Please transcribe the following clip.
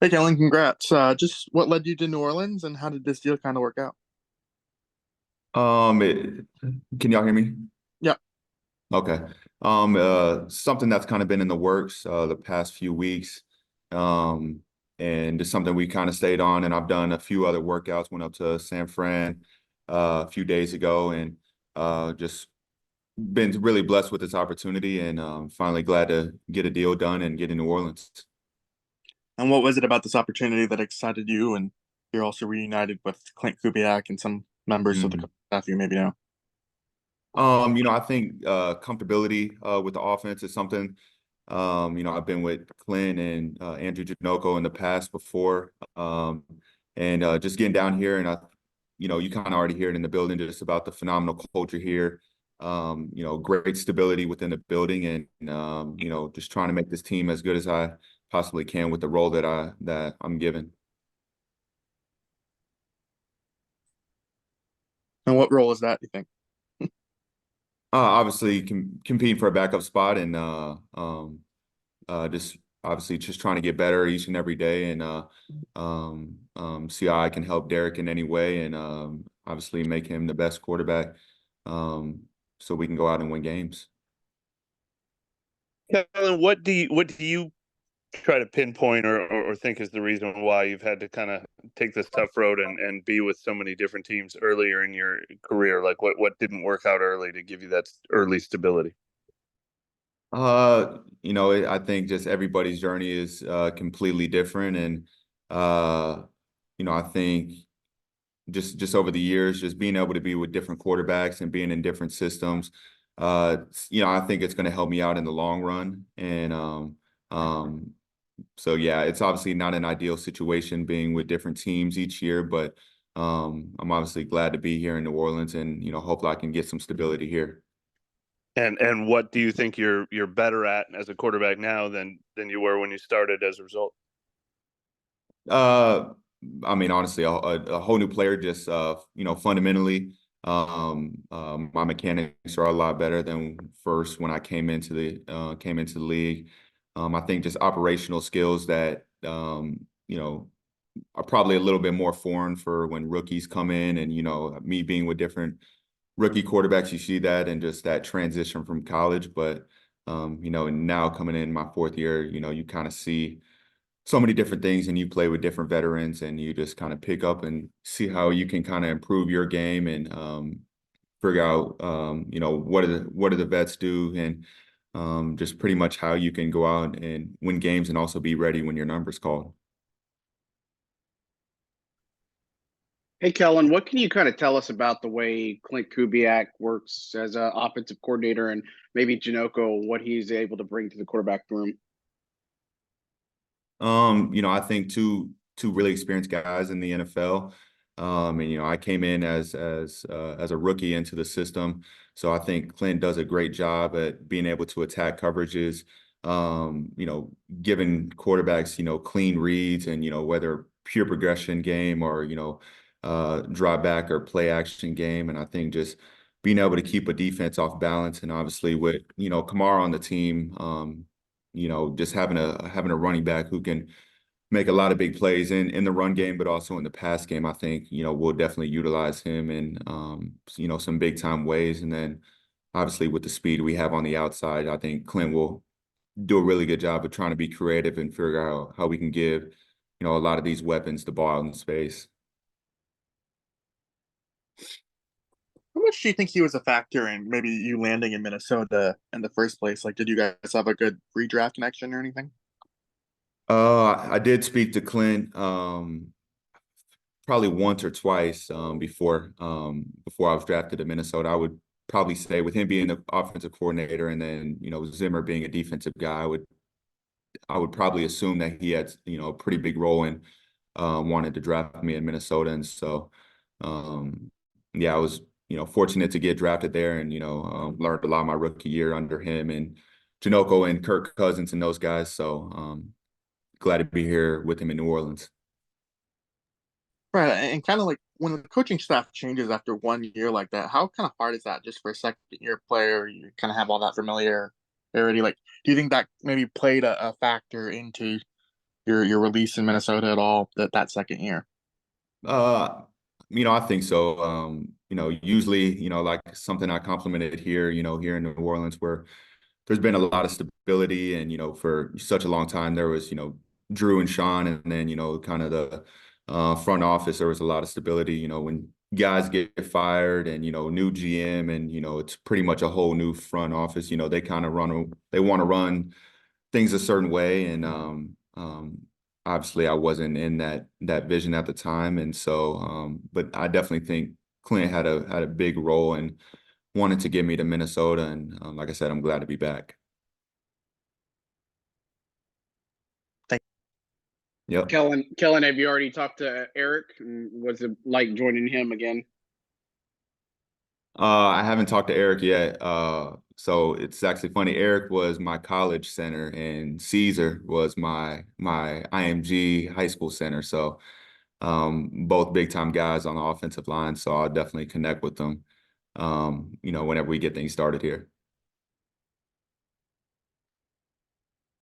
Hey, Kellen, congrats. Just what led you to New Orleans and how did this deal kind of work out? It, can y'all hear me? Yeah. Okay. Something that's kind of been in the works the past few weeks. Um, and just something we kind of stayed on. And I've done a few other workouts, went up to San Fran a few days ago and just been really blessed with this opportunity and finally glad to get a deal done and get in New Orleans. And what was it about this opportunity that excited you? And you're also reunited with Klint Kubiak and some members of the Mhm. coaching staff you maybe know. I think comfortability with the offense is something. I've been with Klint and Andrew Janocko in the past before, and just getting down here, and you kind of already hear it in the building, just about the phenomenal culture here. Great stability within the building, and just trying to make this team as good as I possibly can with the role that I'm given. And what role is that, you think? Obviously, competing for a backup spot, and just obviously just trying to get better each and every day and see how I can help Derek in any way and obviously make him the best quarterback um, so we can go out and win games. Kellen, what do you try to pinpoint or think is the reason why you've had to kind of take this tough road and be with so many different teams earlier in your career? Like what didn't work out early to give you that early stability? I think just everybody's journey is completely different and uh, I think just over the years, just being able to be with different quarterbacks and being in different systems, I think it's going to help me out in the long run. And um, so, yeah, it's obviously not an ideal situation being with different teams each year, but I'm obviously glad to be here in New Orleans and, hopefully I can get some stability here. And what do you think you're better at as a quarterback now than you were when you started as a result? Uh, I mean, honestly, a whole new player, just fundamentally, my mechanics are a lot better than first when I came into the league. I think just operational skills that are probably a little bit more foreign for when rookies come in, and me being with different rookie quarterbacks, you see that and just that transition from college. But and now coming in my fourth year, you kind of see so many different things and you play with different veterans and you just kind of pick up and see how you can kind of improve your game and figure out what do the vets do and just pretty much how you can go out and win games and also be ready when your number's called. Hey, Kellen, what can you kind of tell us about the way Clint Kubiak works as an offensive coordinator and maybe Janocko, what he's able to bring to the quarterback room? I think two really experienced guys in the NFL. And I came in as a rookie into the system. So I think Clint does a great job at being able to attack coverages, giving quarterbacks, clean reads and, whether pure progression game or, drop back or play action game. And I think just being able to keep a defense off balance and obviously with, Kamara on the team, just having a running back who can make a lot of big plays in the run game, but also in the pass game. I think we'll definitely utilize him in some big time ways. And then obviously with the speed we have on the outside, I think Clint will do a really good job of trying to be creative and figure out how we can give a lot of these weapons the ball out in space. How much do you think he was a factor in maybe you landing in Minnesota in the first place? Like, did you guys have a good redraft connection or anything? I did speak to Clint probably once or twice before I was drafted to Minnesota. I would probably say with him being the offensive coordinator and then Zimmer being a defensive guy, I would probably assume that he had a pretty big role in wanted to draft me in Minnesota, and so um, yeah, I was fortunate to get drafted there and learned a lot my rookie year under him and Janocko and Kirk Cousins and those guys. So glad to be here with him in New Orleans. Right. And kind of like when the coaching staff changes after 1 year like that, how kind of hard is that just for a second year player? You kind of have all that familiarity. Like, do you think that maybe played a factor into your release in Minnesota at all that second year? Uh, I think so. Usually, like something I complimented here, here in New Orleans, where there's been a lot of stability, and for such a long time there was, Drew and Sean, and then kind of the front office. There was a lot of stability. When guys get fired, and new GM, and it's pretty much a whole new front office. They kind of they want to run things a certain way, and obviously I wasn't in that vision at the time, and so but I definitely think Klint had a big role and wanted to get me to Minnesota, and like I said, I'm glad to be back. Thank Yep. Kellen, have you already talked to Eric? And what's it like joining him again? I haven't talked to Eric yet. So it's actually funny. Eric was my college center, and Caesar was my IMG high school center. So both big time guys on the offensive line. So I'll definitely connect with them, whenever we get things started here.